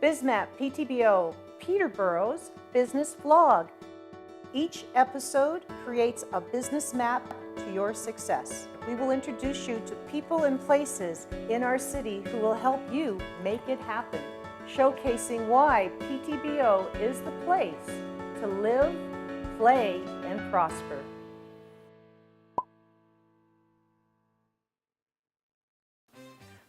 BizMap Ptbo, Peterborough's business vlog. Each episode creates a business map to your success. We will introduce you to people and places in our city who will help you make it happen, showcasing why Ptbo is the place to live, play, and prosper.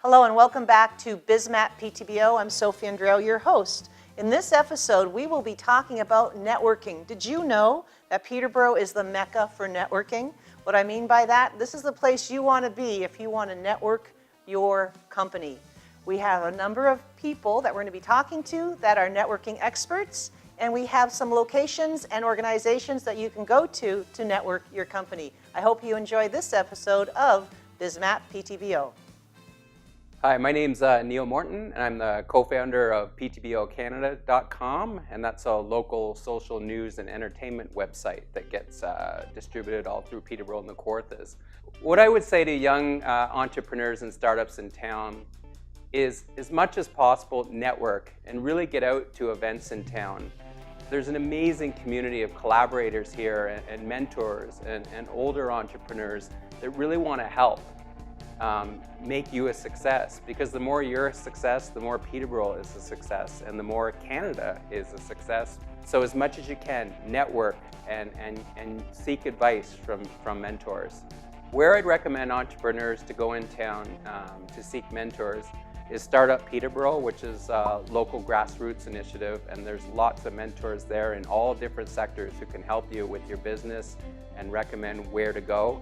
Hello and welcome back to BizMap Ptbo. I'm Sofie Andreou, your host. In this episode, we will be talking about networking. Did you know that Peterborough is the mecca for networking? What I mean by that, this is the place you want to be if you want to network your company. We have a number of people that we're going to be talking to that are networking experts, and we have some locations and organizations that you can go to network your company. I hope you enjoy this episode of BizMap Ptbo. Hi, my name's Neil Morton, and I'm the co-founder of PTBOcanada.com, and that's a local social news and entertainment website that gets distributed all through Peterborough and the Kawarthas. What I would say to young entrepreneurs and startups in town is, as much as possible, network and really get out to events in town. There's an amazing community of collaborators here and mentors and older entrepreneurs that really want to help make you a success, because the more you're a success, the more Peterborough is a success, and the more Canada is a success. So as much as you can, network and seek advice from mentors. Where I'd recommend entrepreneurs to go in town to seek mentors is Startup Peterborough, which is a local grassroots initiative, and there's lots of mentors there in all different sectors who can help you with your business and recommend where to go.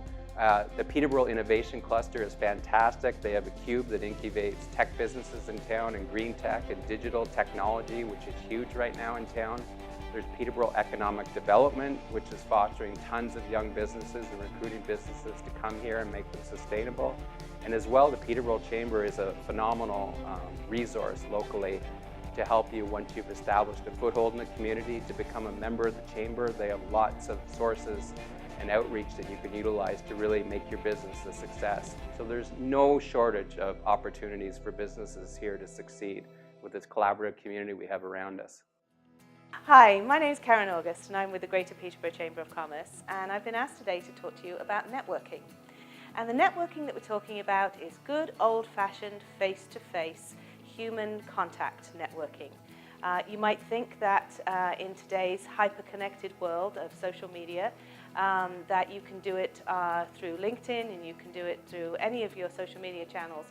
The Peterborough Innovation Cluster is fantastic. They have a cube that incubates tech businesses in town, and green tech and digital technology, which is huge right now in town. There's Peterborough Economic Development, which is fostering tons of young businesses and recruiting businesses to come here and make them sustainable. And as well, the Peterborough Chamber is a phenomenal resource locally to help you once you've established a foothold in the community to become a member of the Chamber. They have lots of sources and outreach that you can utilize to really make your business a success. So there's no shortage of opportunities for businesses here to succeed with this collaborative community we have around us. Hi, my name is Karen August and I'm with the Greater Peterborough Chamber of Commerce, and I've been asked today to talk to you about networking. And the networking that we're talking about is good old-fashioned face-to-face human contact networking. You might think that in today's hyper-connected world of social media that you can do it through LinkedIn and you can do it through any of your social media channels.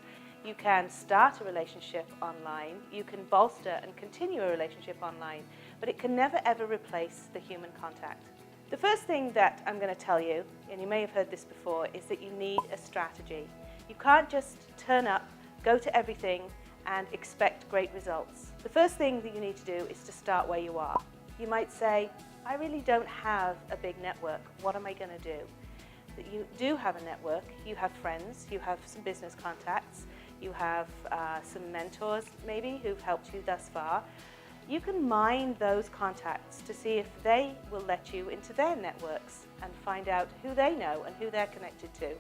You can start a relationship online, you can bolster and continue a relationship online, but it can never ever replace the human contact. The first thing that I'm going to tell you, and you may have heard this before, is that you need a strategy. You can't just turn up, go to everything, and expect great results. The first thing that you need to do is to start where you are. You might say, I really don't have a big network. What am I going to do? But you do have a network. You have friends. You have some business contacts. You have some mentors maybe who've helped you thus far. You can mine those contacts to see if they will let you into their networks and find out who they know and who they're connected to.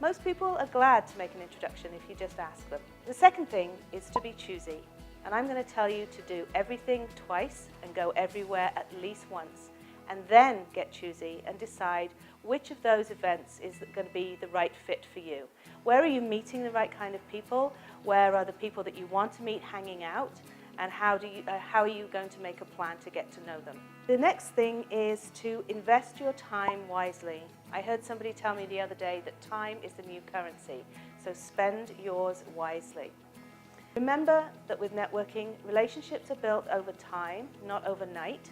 Most people are glad to make an introduction if you just ask them. The second thing is to be choosy. And I'm going to tell you to do everything twice and go everywhere at least once. And then get choosy and decide which of those events is going to be the right fit for you. Where are you meeting the right kind of people? Where are the people that you want to meet hanging out? And how are you going to make a plan to get to know them? The next thing is to invest your time wisely. I heard somebody tell me the other day that time is the new currency, so spend yours wisely. Remember that with networking, relationships are built over time, not overnight.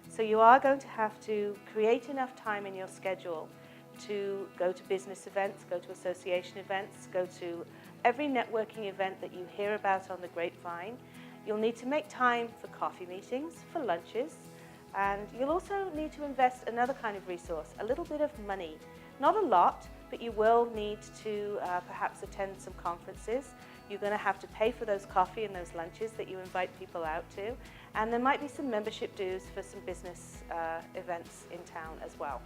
So you are going to have to create enough time in your schedule to go to business events, go to association events, go to every networking event that you hear about on the grapevine. You'll need to make time for coffee meetings, for lunches, and you'll also need to invest another kind of resource, a little bit of money. Not a lot, but you will need to perhaps attend some conferences. You're going to have to pay for those coffee and those lunches that you invite people out to, and there might be some membership dues for some business events in town as well.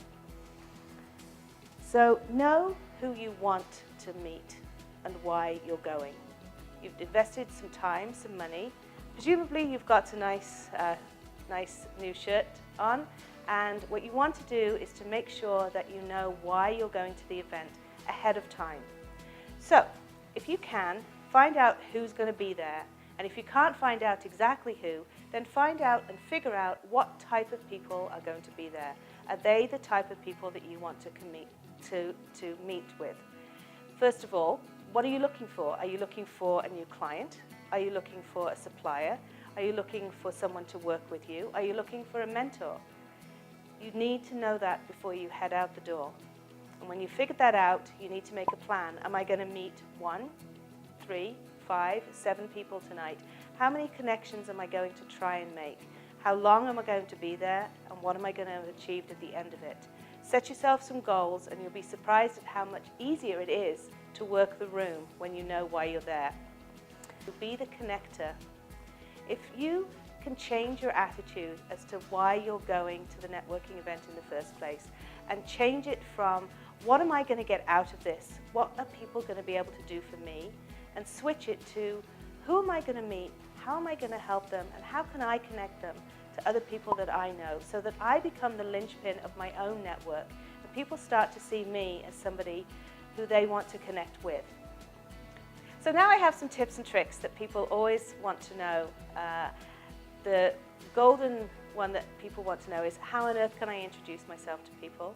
So know who you want to meet and why you're going. You've invested some time, some money. Presumably you've got a nice new shirt on, and what you want to do is to make sure that you know why you're going to the event ahead of time. So, if you can, find out who's going to be there, and if you can't find out exactly who, then find out and figure out what type of people are going to be there. Are they the type of people that you want to meet with? First of all, what are you looking for? Are you looking for a new client? Are you looking for a supplier? Are you looking for someone to work with you? Are you looking for a mentor? You need to know that before you head out the door. And when you figure that out, you need to make a plan. Am I going to meet 1, 3, 5, 7 people tonight? How many connections am I going to try and make? How long am I going to be there? And what am I going to have achieved at the end of it? Set yourself some goals, and you'll be surprised at how much easier it is to work the room when you know why you're there. Be the connector. If you can change your attitude as to why you're going to the networking event in the first place, and change it from what am I going to get out of this? What are people going to be able to do for me? And switch it to who am I going to meet? How am I going to help them? And how can I connect them to other people that I know, so that I become the linchpin of my own network, and people start to see me as somebody who they want to connect with. So now I have some tips and tricks that people always want to know. The golden one that people want to know is, how on earth can I introduce myself to people?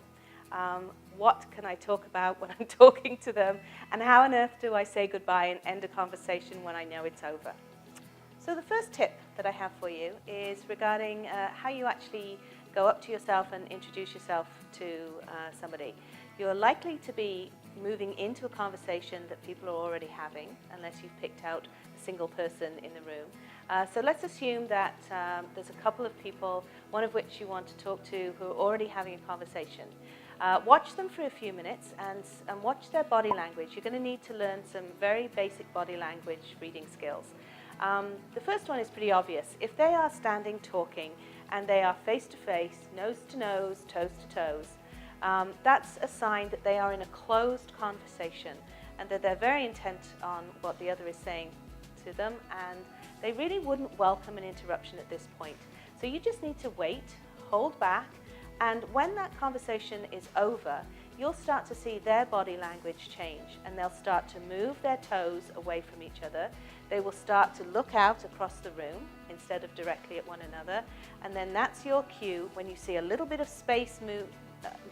What can I talk about when I'm talking to them? And how on earth do I say goodbye and end a conversation when I know it's over? So the first tip that I have for you is regarding how you actually go up to yourself and introduce yourself to somebody. You're likely to be moving into a conversation that people are already having, unless you've picked out a single person in the room. So let's assume that there's a couple of people, one of which you want to talk to, who are already having a conversation. Watch them for a few minutes and watch their body language. You're going to need to learn some very basic body language reading skills. The first one is pretty obvious. If they are standing talking and they are face to face, nose to nose, toes to toes, that's a sign that they are in a closed conversation and that they're very intent on what the other is saying to them, and they really wouldn't welcome an interruption at this point. So you just need to wait, hold back, and when that conversation is over, you'll start to see their body language change, and they'll start to move their toes away from each other. They will start to look out across the room instead of directly at one another, and then that's your cue when you see a little bit of space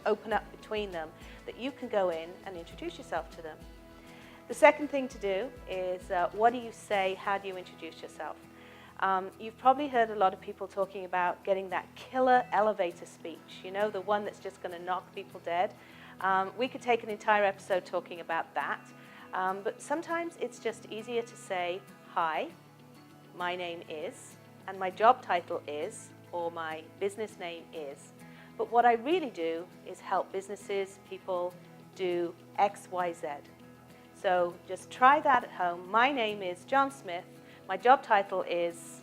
open up between them, that you can go in and introduce yourself to them. The second thing to do is, what do you say? How do you introduce yourself? You've probably heard a lot of people talking about getting that killer elevator speech, you know, the one that's just going to knock people dead. We could take an entire episode talking about that, but sometimes it's just easier to say, hi, my name is, and my job title is, or my business name is. But what I really do is help businesses, people do X, Y, Z. So just try that at home. My name is John Smith. My job title is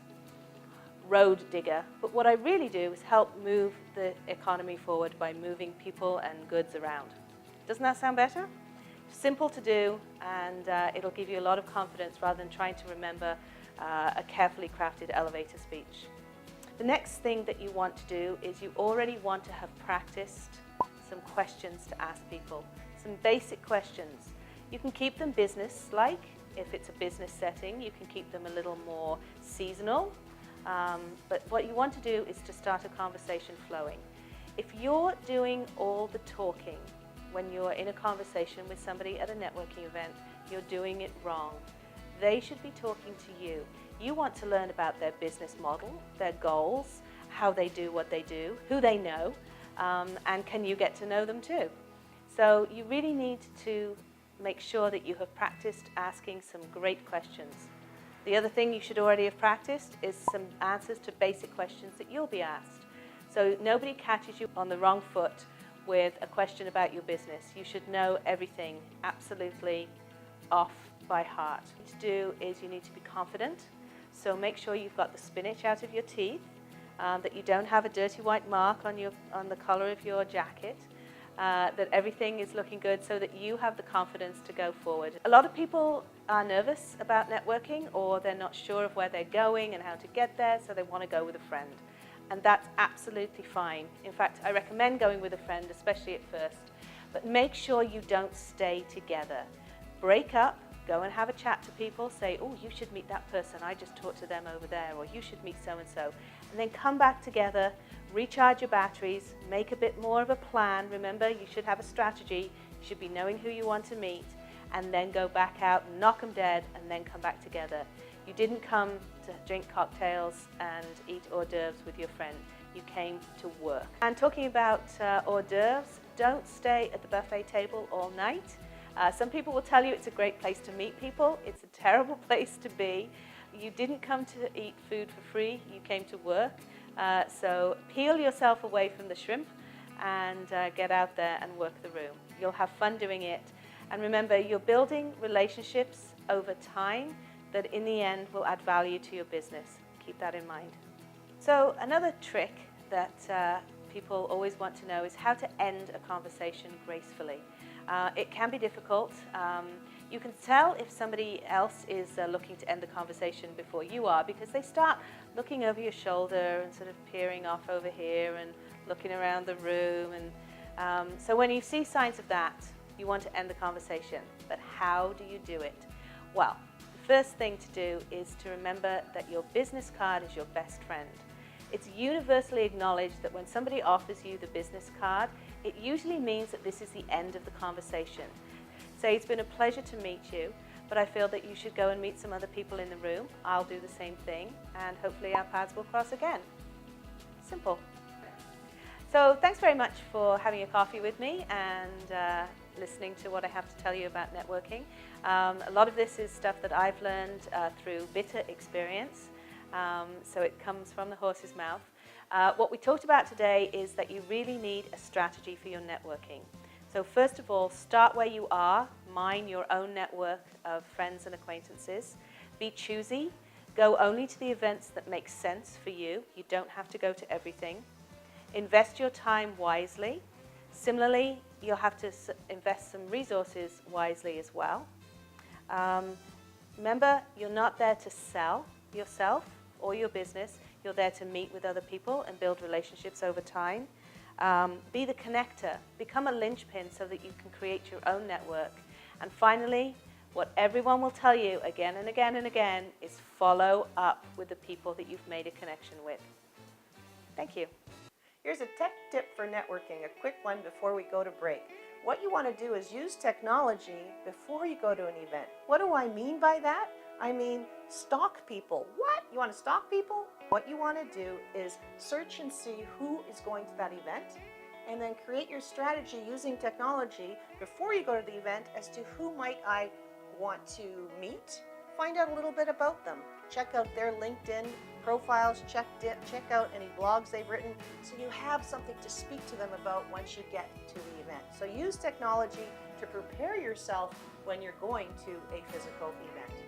road digger. But what I really do is help move the economy forward by moving people and goods around. Doesn't that sound better? Simple to do, and it'll give you a lot of confidence rather than trying to remember a carefully crafted elevator speech. The next thing that you want to do is you already want to have practiced some questions to ask people, some basic questions. You can keep them business-like. If it's a business setting, you can keep them a little more seasonal. But what you want to do is to start a conversation flowing. If you're doing all the talking when you're in a conversation with somebody at a networking event, you're doing it wrong. They should be talking to you. You want to learn about their business model, their goals, how they do what they do, who they know, and can you get to know them too? So you really need to make sure that you have practiced asking some great questions. The other thing you should already have practiced is some answers to basic questions that you'll be asked. So nobody catches you on the wrong foot with a question about your business. You should know everything absolutely off by heart. What you need to do is you need to be confident. So make sure you've got the spinach out of your teeth, that you don't have a dirty white mark on the collar of your jacket. that everything is looking good so that you have the confidence to go forward. A lot of people are nervous about networking, or they're not sure of where they're going and how to get there, so they want to go with a friend. And that's absolutely fine. In fact, I recommend going with a friend, especially at first. But make sure you don't stay together. Break up, go and have a chat to people, say, oh, you should meet that person, I just talked to them over there, or you should meet so-and-so. And then come back together, recharge your batteries, make a bit more of a plan. Remember, you should have a strategy, you should be knowing who you want to meet, and then go back out, knock them dead, and then come back together. You didn't come to drink cocktails and eat hors d'oeuvres with your friend. You came to work. And talking about hors d'oeuvres, don't stay at the buffet table all night. Some people will tell you it's a great place to meet people. It's a terrible place to be. You didn't come to eat food for free, you came to work. So peel yourself away from the shrimp and get out there and work the room. You'll have fun doing it. And remember, you're building relationships over time that in the end will add value to your business. Keep that in mind. So another trick that people always want to know is how to end a conversation gracefully. It can be difficult. You can tell if somebody else is looking to end the conversation before you are, because they start looking over your shoulder and sort of peering off over here and looking around the room. And so when you see signs of that, you want to end the conversation. But how do you do it? Well, the first thing to do is to remember that your business card is your best friend. It's universally acknowledged that when somebody offers you the business card, it usually means that this is the end of the conversation. Say, it's been a pleasure to meet you, but I feel that you should go and meet some other people in the room. I'll do the same thing, and hopefully our paths will cross again. Simple. So thanks very much for having a coffee with me and listening to what I have to tell you about networking. A lot of this is stuff that I've learned through bitter experience, so it comes from the horse's mouth. What we talked about today is that you really need a strategy for your networking. So first of all, start where you are, mine your own network of friends and acquaintances. Be choosy, go only to the events that make sense for you. You don't have to go to everything. Invest your time wisely. Similarly, you'll have to invest some resources wisely as well. Remember, you're not there to sell yourself or your business. You're there to meet with other people and build relationships over time. Be the connector. Become a linchpin so that you can create your own network. And finally, what everyone will tell you again and again and again is follow up with the people that you've made a connection with. Thank you. Here's a tech tip for networking, a quick one before we go to break. What you want to do is use technology before you go to an event. What do I mean by that? I mean, stalk people. What? You want to stalk people? What you want to do is search and see who is going to that event, and then create your strategy using technology before you go to the event as to who might I want to meet. Find out a little bit about them. Check out their LinkedIn profiles, check out any blogs they've written, so you have something to speak to them about once you get to the event. So use technology to prepare yourself when you're going to a physical event.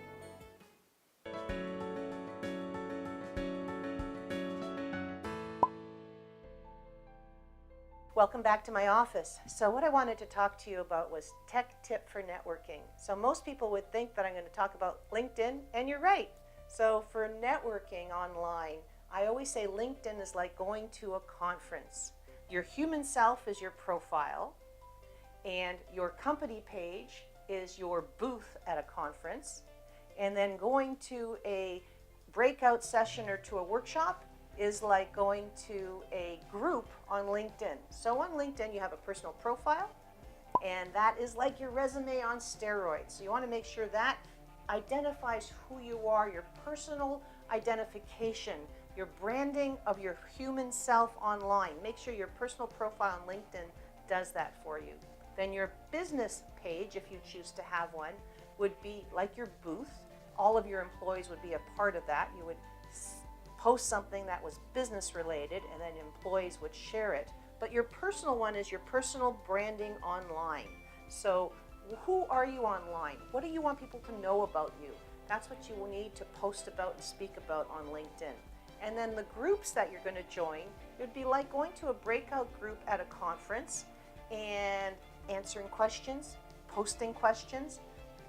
Welcome back to my office. So what I wanted to talk to you about was tech tip for networking. So most people would think that I'm going to talk about LinkedIn, and you're right. So for networking online, I always say LinkedIn is like going to a conference. Your human self is your profile, and your company page is your booth at a conference, and then going to a breakout session or to a workshop is like going to a group on LinkedIn. So on LinkedIn, you have a personal profile, and that is like your resume on steroids. So you want to make sure that identifies who you are, your personal identification, your branding of your human self online. Make sure your personal profile on LinkedIn does that for you. Then your business page, if you choose to have one, would be like your booth. All of your employees would be a part of that. You would post something that was business related, and then employees would share it. But your personal one is your personal branding online. So who are you online? What do you want people to know about you? That's what you will need to post about and speak about on LinkedIn. And then the groups that you're going to join, it would be like going to a breakout group at a conference, and answering questions, posting questions,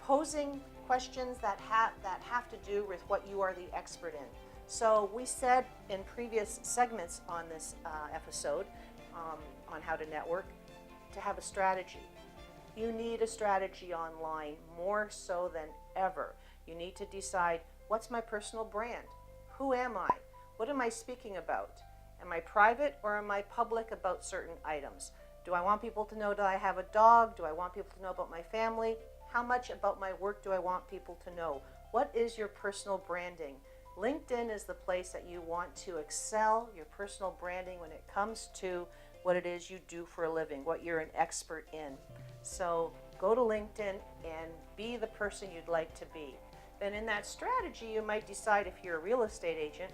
posing questions that have to do with what you are the expert in. So we said in previous segments on this episode on how to network, to have a strategy. You need a strategy online more so than ever. You need to decide, what's my personal brand? Who am I? What am I speaking about? Am I private or am I public about certain items? Do I want people to know that I have a dog? Do I want people to know about my family? How much about my work do I want people to know? What is your personal branding? LinkedIn is the place that you want to excel your personal branding when it comes to what it is you do for a living, what you're an expert in. So go to LinkedIn and be the person you'd like to be. Then in that strategy, you might decide, if you're a real estate agent,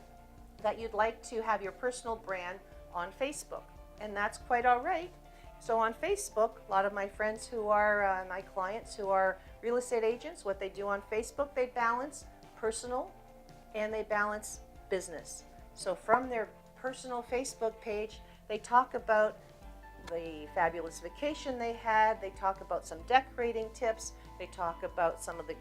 that you'd like to have your personal brand on Facebook. And that's quite all right. So on Facebook, a lot of my friends who are my clients who are real estate agents, what they do on Facebook, they balance personal and they balance business. So from their personal Facebook page, they talk about the fabulous vacation they had, they talk about some decorating tips, they talk about some of the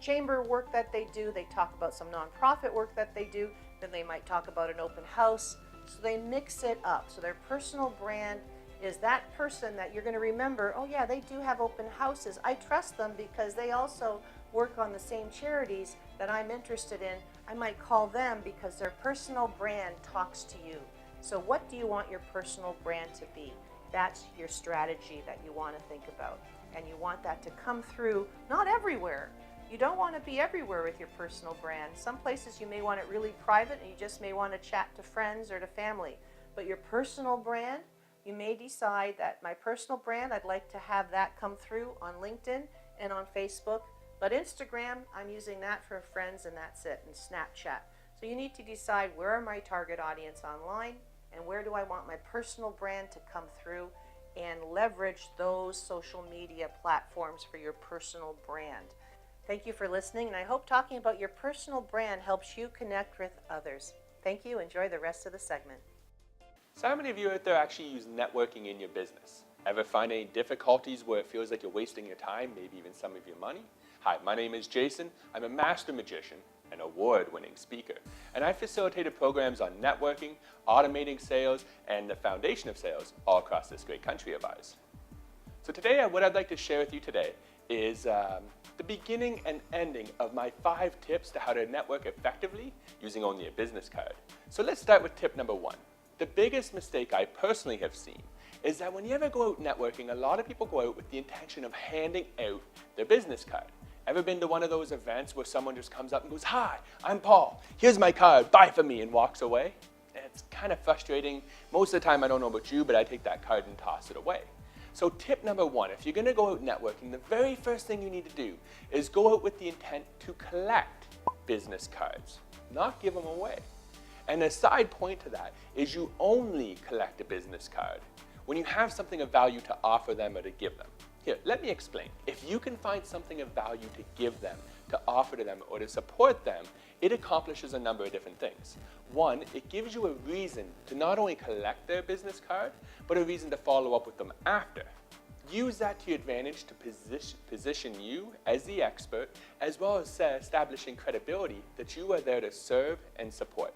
chamber work that they do, they talk about some nonprofit work that they do, then they might talk about an open house. So they mix it up. So their personal brand is that person that you're going to remember, oh yeah, they do have open houses. I trust them because they also work on the same charities that I'm interested in. I might call them because their personal brand talks to you. So what do you want your personal brand to be? That's your strategy that you want to think about. And you want that to come through, not everywhere. You don't want to be everywhere with your personal brand. Some places you may want it really private and you just may want to chat to friends or to family. But your personal brand, you may decide that my personal brand, I'd like to have that come through on LinkedIn and on Facebook. But Instagram, I'm using that for friends and that's it, and Snapchat. So you need to decide, where are my target audience online and where do I want my personal brand to come through, and leverage those social media platforms for your personal brand. Thank you for listening, and I hope talking about your personal brand helps you connect with others. Thank you. Enjoy the rest of the segment. So how many of you out there actually use networking in your business? Ever find any difficulties where it feels like you're wasting your time, maybe even some of your money? Hi, my name is Jason. I'm a master magician, an award-winning speaker, and I facilitated programs on networking, automating sales, and the foundation of sales all across this great country of ours. So today, what I'd like to share with you today is the beginning and ending of my 5 tips to how to network effectively using only a business card. So let's start with tip number 1. The biggest mistake I personally have seen is that when you ever go out networking, a lot of people go out with the intention of handing out their business card. Ever been to one of those events where someone just comes up and goes, "Hi, I'm Paul. Here's my card. Buy for me," and walks away? It's kind of frustrating. Most of the time, I don't know about you, but I take that card and toss it away. So tip number 1, if you're going to go out networking, the very first thing you need to do is go out with the intent to collect business cards, not give them away. And a side point to that is you only collect a business card when you have something of value to offer them or to give them. Here, let me explain. If you can find something of value to give them, to offer to them, or to support them, it accomplishes a number of different things. 1, it gives you a reason to not only collect their business card, but a reason to follow up with them after. Use that to your advantage to position you as the expert, as well as establishing credibility that you are there to serve and support.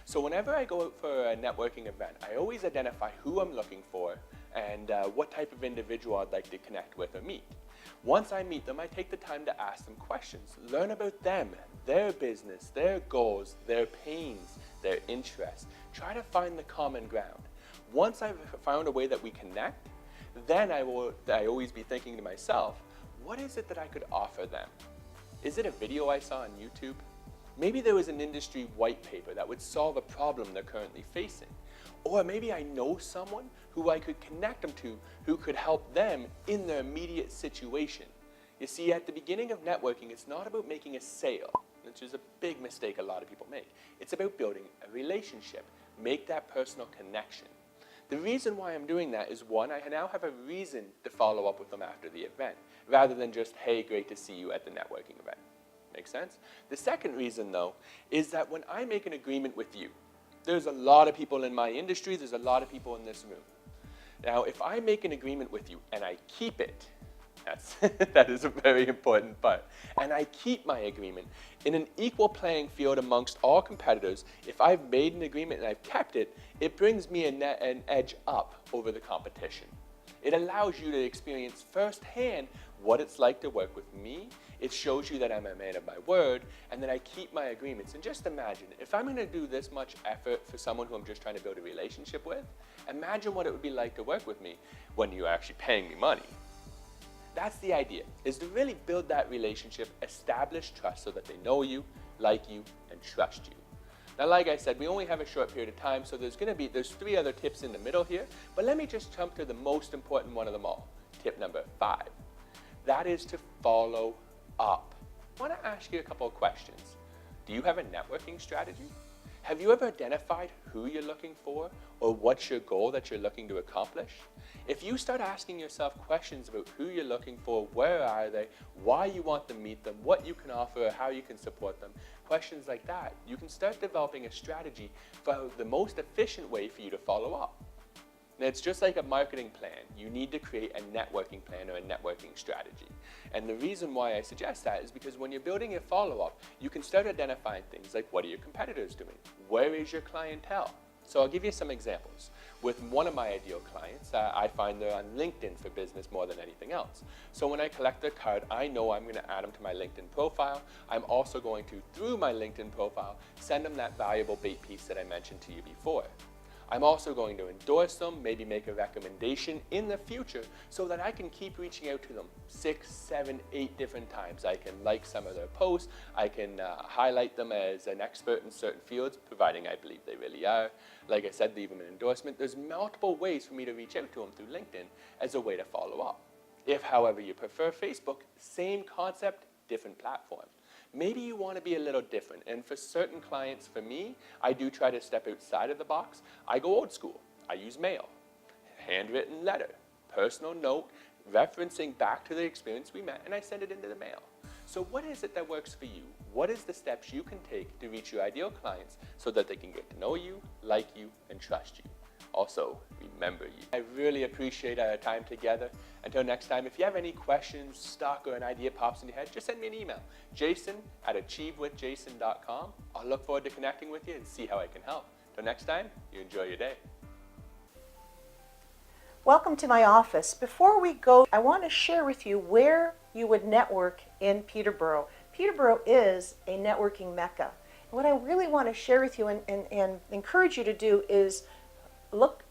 So whenever I go out for a networking event, I always identify who I'm looking for and what type of individual I'd like to connect with or meet. Once I meet them, I take the time to ask them questions, learn about them, their business, their goals, their pains, their interests. Try to find the common ground. Once I've found a way that we connect, then I always be thinking to myself, what is it that I could offer them? Is it a video I saw on YouTube? Maybe there was an industry white paper that would solve a problem they're currently facing. Or maybe I know someone who I could connect them to who could help them in their immediate situation. You see, at the beginning of networking, it's not about making a sale, which is a big mistake a lot of people make. It's about building a relationship. Make that personal connection. The reason why I'm doing that is, 1, I now have a reason to follow up with them after the event, rather than just, "Hey, great to see you at the networking event." Make sense? The second reason, though, is that when I make an agreement with you, there's a lot of people in my industry, there's a lot of people in this room. Now, if I make an agreement with you and I keep it, that is a very important part, and I keep my agreement in an equal playing field amongst all competitors, if I've made an agreement and I've kept it, it brings me an edge up over the competition. It allows you to experience firsthand what it's like to work with me. It shows you that I'm a man of my word and that I keep my agreements. And just imagine, if I'm going to do this much effort for someone who I'm just trying to build a relationship with, imagine what it would be like to work with me when you're actually paying me money. That's the idea, is to really build that relationship, establish trust so that they know you, like you, and trust you. Now, like I said, we only have a short period of time, so there's 3 other tips in the middle here, but let me just jump to the most important one of them all, tip number 5. That is to follow up. I want to ask you a couple of questions. Do you have a networking strategy? Have you ever identified who you're looking for or what's your goal that you're looking to accomplish? If you start asking yourself questions about who you're looking for, where are they, why you want to meet them, what you can offer, or how you can support them, questions like that, you can start developing a strategy for the most efficient way for you to follow up. Now, it's just like a marketing plan. You need to create a networking plan or a networking strategy. And the reason why I suggest that is because when you're building a follow-up, you can start identifying things like, what are your competitors doing? Where is your clientele? So I'll give you some examples. With one of my ideal clients, I find they're on LinkedIn for business more than anything else. So when I collect their card, I know I'm going to add them to my LinkedIn profile. I'm also going to, through my LinkedIn profile, send them that valuable bait piece that I mentioned to you before. I'm also going to endorse them, maybe make a recommendation in the future so that I can keep reaching out to them 6, 7, 8 different times. I can like some of their posts, I can highlight them as an expert in certain fields, providing I believe they really are. Like I said, leave them an endorsement. There's multiple ways for me to reach out to them through LinkedIn as a way to follow up. If, however, you prefer Facebook, same concept, different platform. Maybe you want to be a little different, and for certain clients, for me, I do try to step outside of the box. I go old school. I use mail, handwritten letter, personal note, referencing back to the experience we met, and I send it into the mail. So what is it that works for you? What is the steps you can take to reach your ideal clients so that they can get to know you, like you, and trust you? Also, remember you. I really appreciate our time together. Until next time, if you have any questions, stuck, or an idea pops in your head, just send me an email, jason@achievewithjason.com. I'll look forward to connecting with you and see how I can help. Until next time, you enjoy your day. Welcome to my office. Before we go, I want to share with you where you would network in Peterborough. Peterborough is a networking mecca. And what I really want to share with you and encourage you to do is look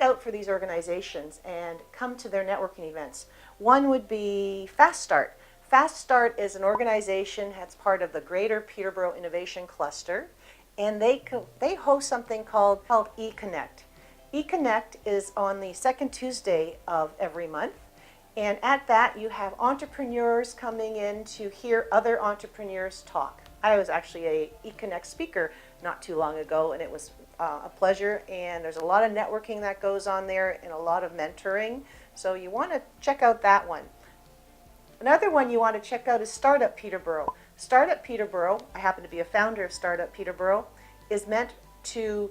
out for these organizations and come to their networking events. One would be Fast Start. Fast Start is an organization that's part of the Greater Peterborough Innovation Cluster, and they host something called eConnect. eConnect is on the second Tuesday of every month, and at that you have entrepreneurs coming in to hear other entrepreneurs talk. I was actually a eConnect speaker not too long ago, and it was a pleasure, and there's a lot of networking that goes on there and a lot of mentoring, so you want to check out that one. Another one you want to check out is Startup Peterborough. Startup Peterborough, I happen to be a founder of Startup Peterborough, is meant to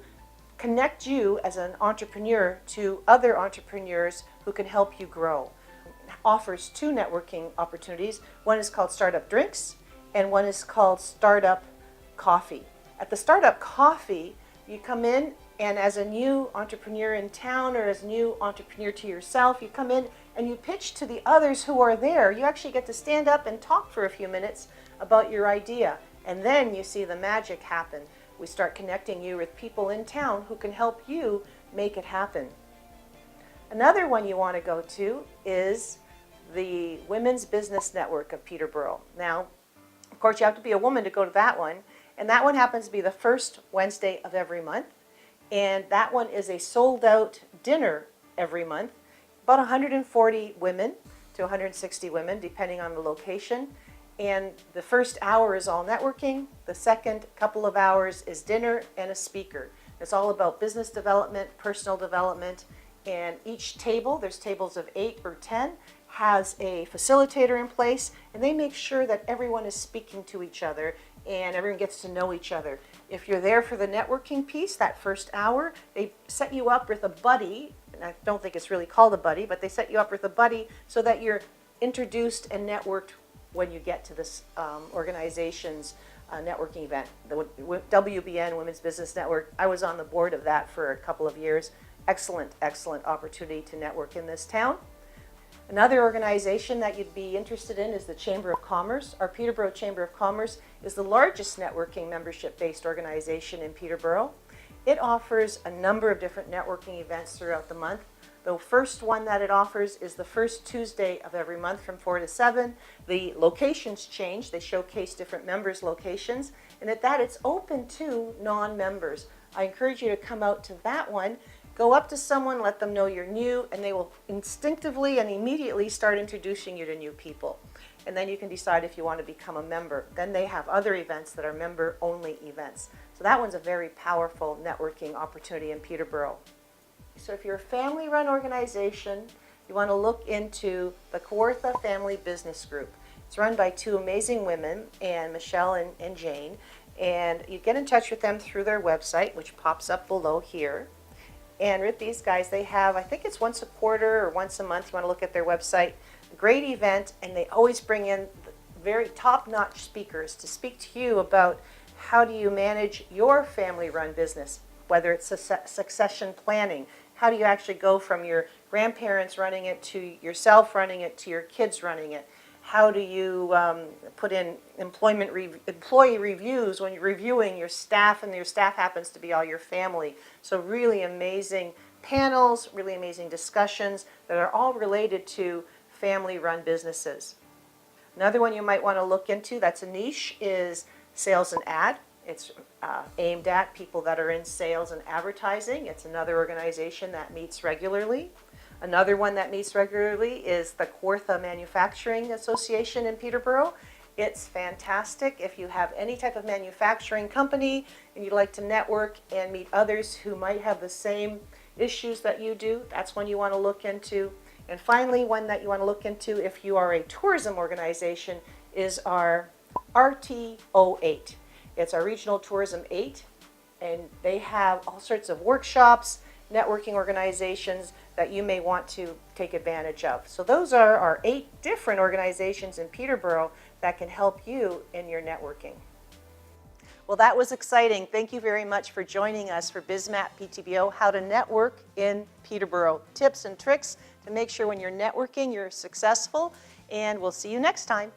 connect you as an entrepreneur to other entrepreneurs who can help you grow. It offers 2 networking opportunities. One is called Startup Drinks, and one is called Startup Coffee. At the Startup Coffee, you come in, and as a new entrepreneur in town or as a new entrepreneur to yourself, you come in and you pitch to the others who are there. You actually get to stand up and talk for a few minutes about your idea, and then you see the magic happen. We start connecting you with people in town who can help you make it happen. Another one you want to go to is the Women's Business Network of Peterborough. Now, of course, you have to be a woman to go to that one. And that one happens to be the first Wednesday of every month. And that one is a sold-out dinner every month. About 140 women to 160 women, depending on the location. And the first hour is all networking. The second couple of hours is dinner and a speaker. It's all about business development, personal development. And each table, there's tables of 8 or 10, has a facilitator in place. And they make sure that everyone is speaking to each other and everyone gets to know each other. If you're there for the networking piece, that first hour, they set you up with a buddy, and I don't think it's really called a buddy, but they set you up with a buddy so that you're introduced and networked when you get to this organization's networking event. The WBN, Women's Business Network, I was on the board of that for a couple of years. Excellent, excellent opportunity to network in this town. Another organization that you'd be interested in is the Chamber of Commerce. Our Peterborough Chamber of Commerce is the largest networking membership-based organization in Peterborough. It offers a number of different networking events throughout the month. The first one that it offers is the first Tuesday of every month from 4 to 7. The locations change. They showcase different members' locations. And at that, it's open to non-members. I encourage you to come out to that one. Go up to someone, let them know you're new, and they will instinctively and immediately start introducing you to new people. And then you can decide if you want to become a member. Then they have other events that are member-only events. So that one's a very powerful networking opportunity in Peterborough. So if you're a family-run organization, you want to look into the Kawartha Family Business Group. It's run by two amazing women, Michelle and Jane, and you get in touch with them through their website, which pops up below here. And with these guys, they have, I think it's once a quarter or once a month, you want to look at their website, a great event, and they always bring in very top-notch speakers to speak to you about how do you manage your family-run business, whether it's succession planning. How do you actually go from your grandparents running it to yourself running it to your kids running it? How do you put in employee reviews when you're reviewing your staff and your staff happens to be all your family? So really amazing panels, really amazing discussions that are all related to family-run businesses. Another one you might want to look into that's a niche is sales and ad. It's aimed at people that are in sales and advertising. It's another organization that meets regularly. Another one that meets regularly is the Kawartha Manufacturing Association in Peterborough. It's fantastic. If you have any type of manufacturing company and you'd like to network and meet others who might have the same issues that you do, that's one you want to look into. And finally, one that you want to look into if you are a tourism organization is our RTO8. It's our Regional Tourism 8, and they have all sorts of workshops, networking organizations that you may want to take advantage of. So those are our 8 different organizations in Peterborough that can help you in your networking. Well, that was exciting. Thank you very much for joining us for BizMat Ptbo, how to network in Peterborough. Tips and tricks to make sure when you're networking, you're successful, and we'll see you next time.